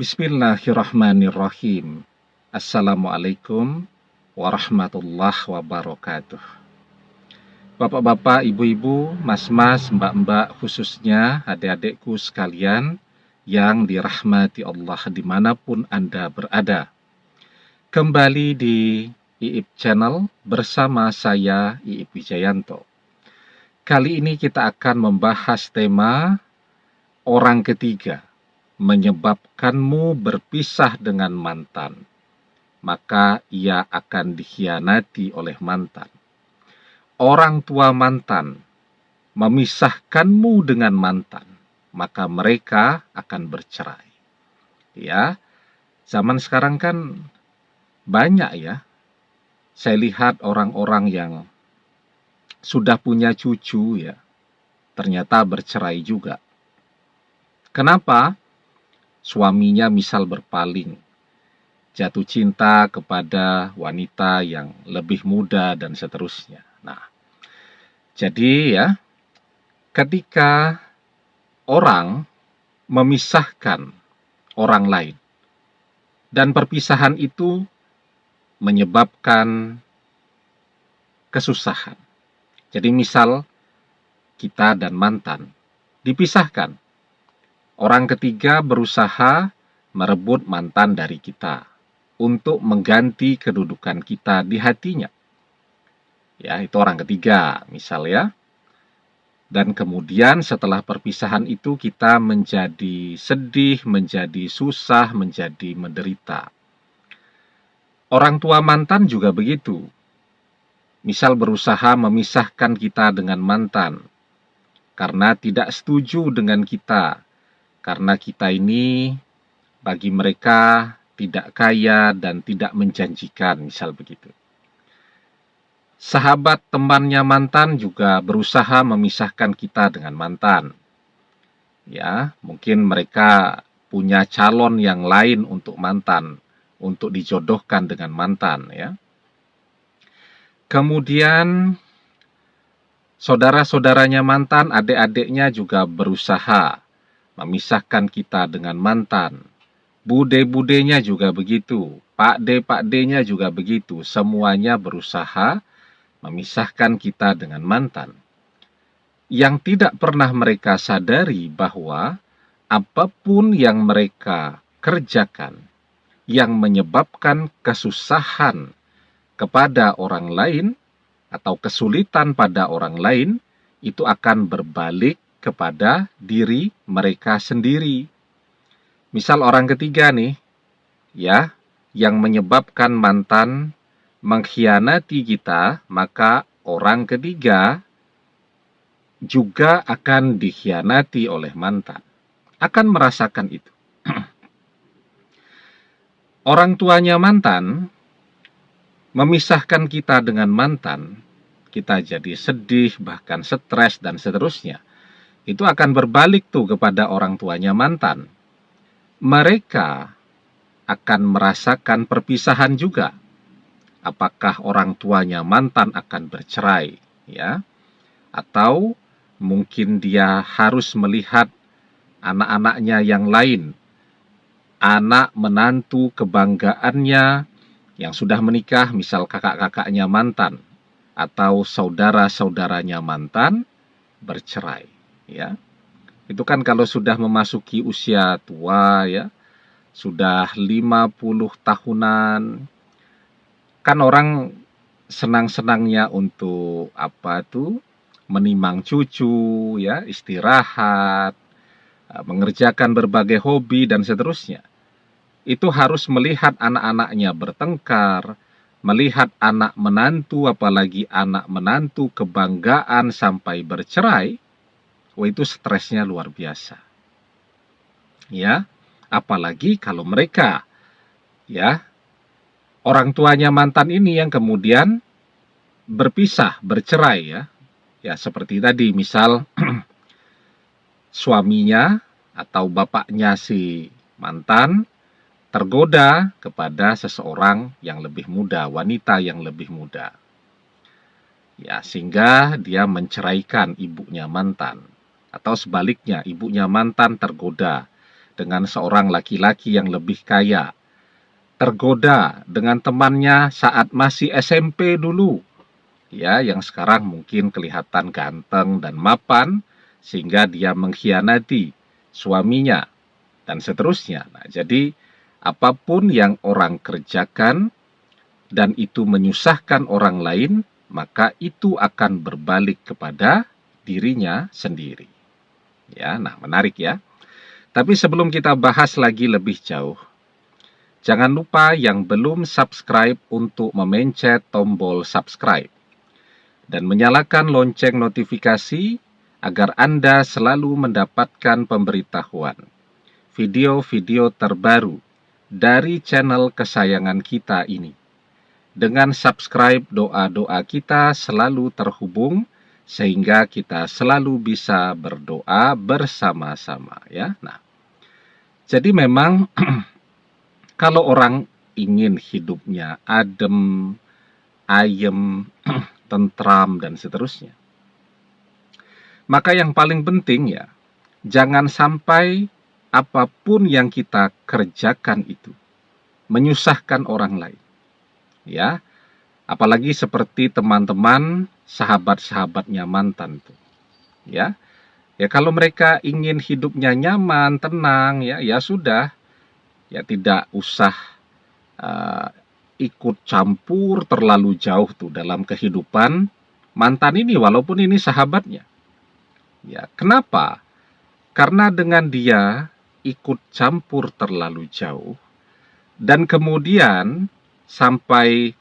Bismillahirrahmanirrahim. Assalamualaikum warahmatullahi wabarakatuh. Bapak-bapak, ibu-ibu, mas-mas, mbak-mbak, khususnya adik-adikku sekalian yang dirahmati Allah dimanapun Anda berada. Kembali di IIP Channel bersama saya, IIP Wijayanto. Kali ini kita akan membahas tema orang ketiga menyebabkanmu berpisah dengan mantan, maka ia akan dikhianati oleh mantan. Orang tua mantan memisahkanmu dengan mantan, maka mereka akan bercerai. Ya, zaman sekarang kan banyak ya. Saya lihat orang-orang yang sudah punya cucu ya, ternyata bercerai juga. Kenapa? Suaminya misal berpaling, jatuh cinta kepada wanita yang lebih muda dan seterusnya. Nah, jadi ya, ketika orang memisahkan orang lain dan perpisahan itu menyebabkan kesusahan. Jadi misal kita dan mantan dipisahkan. Orang ketiga berusaha merebut mantan dari kita untuk mengganti kedudukan kita di hatinya. Ya, itu orang ketiga, misal ya. Dan kemudian setelah perpisahan itu kita menjadi sedih, menjadi susah, menjadi menderita. Orang tua mantan juga begitu. Misal berusaha memisahkan kita dengan mantan karena tidak setuju dengan kita. Karena kita ini bagi mereka tidak kaya dan tidak menjanjikan, misal begitu. Sahabat temannya mantan juga berusaha memisahkan kita dengan mantan. Ya, mungkin mereka punya calon yang lain untuk mantan, untuk dijodohkan dengan mantan, ya. Kemudian saudara-saudaranya mantan, adik-adiknya juga berusaha memisahkan kita dengan mantan. Bude-budenya juga begitu. Pakde-pakdenya juga begitu. Semuanya berusaha memisahkan kita dengan mantan. Yang tidak pernah mereka sadari bahwa apapun yang mereka kerjakan yang menyebabkan kesusahan kepada orang lain atau kesulitan pada orang lain, itu akan berbalik kepada diri mereka sendiri. Misal orang ketiga nih, ya, yang menyebabkan mantan mengkhianati kita, maka orang ketiga juga akan dikhianati oleh mantan. Akan merasakan itu. Orang tuanya mantan memisahkan kita dengan mantan, kita jadi sedih, bahkan stres dan seterusnya. Itu akan berbalik tuh kepada orang tuanya mantan. Mereka akan merasakan perpisahan juga. Apakah orang tuanya mantan akan bercerai, ya? Atau mungkin dia harus melihat anak-anaknya yang lain, anak menantu kebanggaannya yang sudah menikah, misal kakak-kakaknya mantan, atau saudara-saudaranya mantan bercerai. Ya, itu kan kalau sudah memasuki usia tua ya, sudah 50 tahunan, kan orang senang-senangnya untuk apa tuh, menimang cucu ya, istirahat, mengerjakan berbagai hobi dan seterusnya. Itu harus melihat anak-anaknya bertengkar, melihat anak menantu, apalagi anak menantu kebanggaan sampai bercerai. Wah, itu stresnya luar biasa. Ya, apalagi kalau mereka, ya, orang tuanya mantan ini yang kemudian berpisah, bercerai ya. Ya, seperti tadi, misal suaminya atau bapaknya si mantan tergoda kepada seseorang yang lebih muda, wanita yang lebih muda. Ya, sehingga dia menceraikan ibunya mantan. Atau sebaliknya, ibunya mantan tergoda dengan seorang laki-laki yang lebih kaya, tergoda dengan temannya saat masih SMP dulu, ya, yang sekarang mungkin kelihatan ganteng dan mapan, sehingga dia mengkhianati suaminya, dan seterusnya. Nah, jadi apapun yang orang kerjakan dan itu menyusahkan orang lain, maka itu akan berbalik kepada dirinya sendiri. Ya, nah menarik ya. Tapi sebelum kita bahas lagi lebih jauh, jangan lupa yang belum subscribe untuk memencet tombol subscribe dan menyalakan lonceng notifikasi agar Anda selalu mendapatkan pemberitahuan video-video terbaru dari channel kesayangan kita ini. Dengan subscribe, doa-doa kita selalu terhubung sehingga kita selalu bisa berdoa bersama-sama ya. Nah, jadi memang kalau orang ingin hidupnya adem, ayem, tentram dan seterusnya, maka yang paling penting ya, jangan sampai apapun yang kita kerjakan itu menyusahkan orang lain. Ya, apalagi seperti teman-teman, sahabat-sahabatnya mantan tuh. Ya, ya kalau mereka ingin hidupnya nyaman, tenang, ya sudah, ya tidak usah ikut campur terlalu jauh tuh dalam kehidupan mantan ini, walaupun ini sahabatnya. Ya, kenapa? Karena dengan dia ikut campur terlalu jauh dan kemudian sampai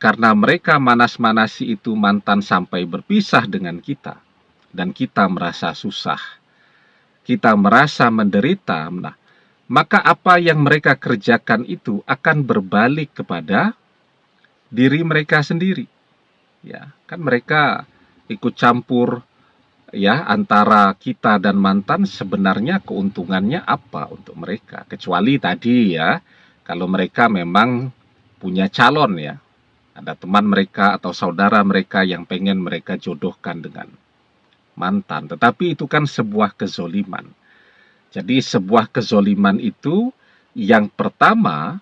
karena mereka manas-manasi itu mantan sampai berpisah dengan kita dan kita merasa susah, kita merasa menderita. Nah, maka apa yang mereka kerjakan itu akan berbalik kepada diri mereka sendiri. Ya, kan mereka ikut campur ya antara kita dan mantan, sebenarnya keuntungannya apa untuk mereka? Kecuali tadi ya, kalau mereka memang punya calon ya, ada teman mereka atau saudara mereka yang pengen mereka jodohkan dengan mantan. Tetapi itu kan sebuah kezoliman. Jadi sebuah kezoliman itu, yang pertama,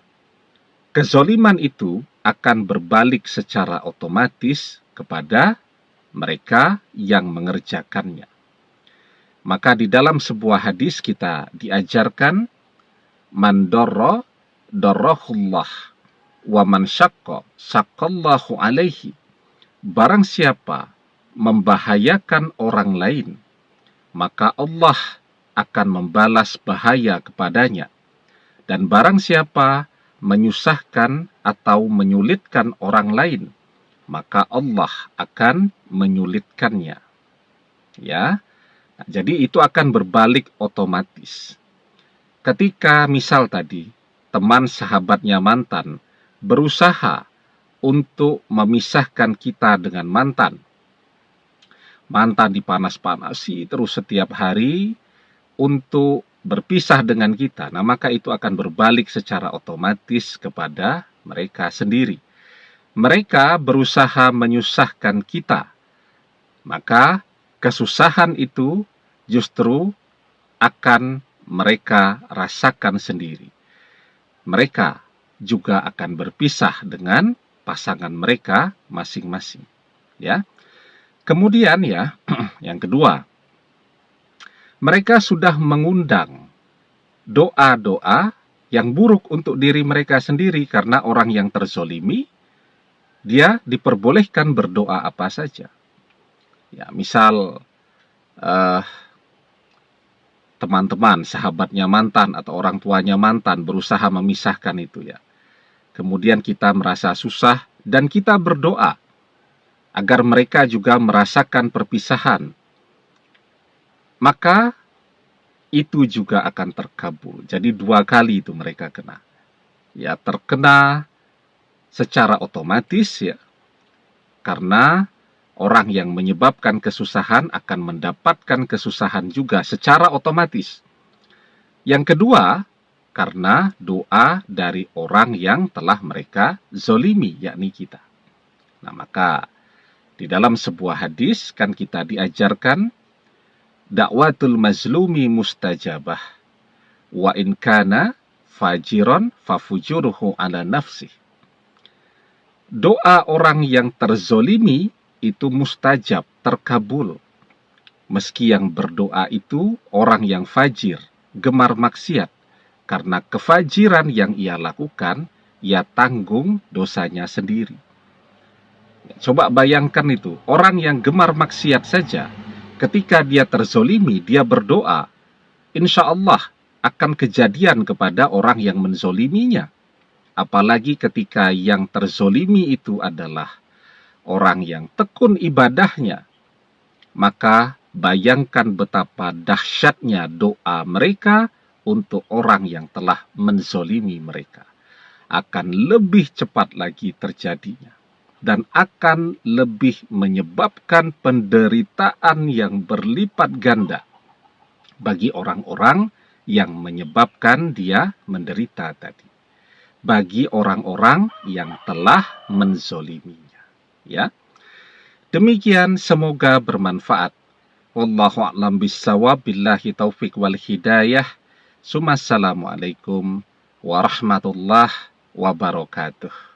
kezoliman itu akan berbalik secara otomatis kepada mereka yang mengerjakannya. Maka di dalam sebuah hadis kita diajarkan, man dorro dorrohullah wa man syaqqa syaqallahu alaihi. Barang siapa membahayakan orang lain, maka Allah akan membalas bahaya kepadanya. Dan barang siapa menyusahkan atau menyulitkan orang lain, maka Allah akan menyulitkannya. Ya. Nah, jadi itu akan berbalik otomatis. Ketika misal tadi teman sahabatnya mantan berusaha untuk memisahkan kita dengan mantan. Mantan dipanas-panasi terus setiap hari untuk berpisah dengan kita. Nah, maka itu akan berbalik secara otomatis kepada mereka sendiri. Mereka berusaha menyusahkan kita. Maka kesusahan itu justru akan mereka rasakan sendiri. Mereka juga akan berpisah dengan pasangan mereka masing-masing. Ya. Kemudian ya, yang kedua, mereka sudah mengundang doa-doa yang buruk untuk diri mereka sendiri, karena orang yang terzolimi, dia diperbolehkan berdoa apa saja. Ya, misal teman-teman, sahabatnya mantan atau orang tuanya mantan berusaha memisahkan itu ya. Kemudian kita merasa susah dan kita berdoa agar mereka juga merasakan perpisahan. Maka itu juga akan terkabul. Jadi 2 kali itu mereka kena. Ya, terkena secara otomatis ya. Karena orang yang menyebabkan kesusahan akan mendapatkan kesusahan juga secara otomatis. Yang kedua, karena doa dari orang yang telah mereka zolimi, yakni kita. Nah, maka di dalam sebuah hadis kan kita diajarkan dakwatul mazlumi mustajabah wa in kana fajiron fafujuruhu ala nafsih. Doa orang yang terzolimi itu mustajab, terkabul. Meski yang berdoa itu orang yang fajir, gemar maksiat. Karena kefajiran yang ia lakukan, ia tanggung dosanya sendiri. Coba bayangkan itu, orang yang gemar maksiat saja, ketika dia terzolimi, dia berdoa, insya Allah akan kejadian kepada orang yang menzoliminya. Apalagi ketika yang terzolimi itu adalah orang yang tekun ibadahnya, maka bayangkan betapa dahsyatnya doa mereka untuk orang yang telah menzolimi mereka. Akan lebih cepat lagi terjadinya, dan akan lebih menyebabkan penderitaan yang berlipat ganda bagi orang-orang yang menyebabkan dia menderita tadi, bagi orang-orang yang telah menzoliminya. Ya, demikian, semoga bermanfaat. Wallahu a'lam bissawab, billahi taufik wal hidayah. Assalamualaikum warahmatullahi wabarakatuh.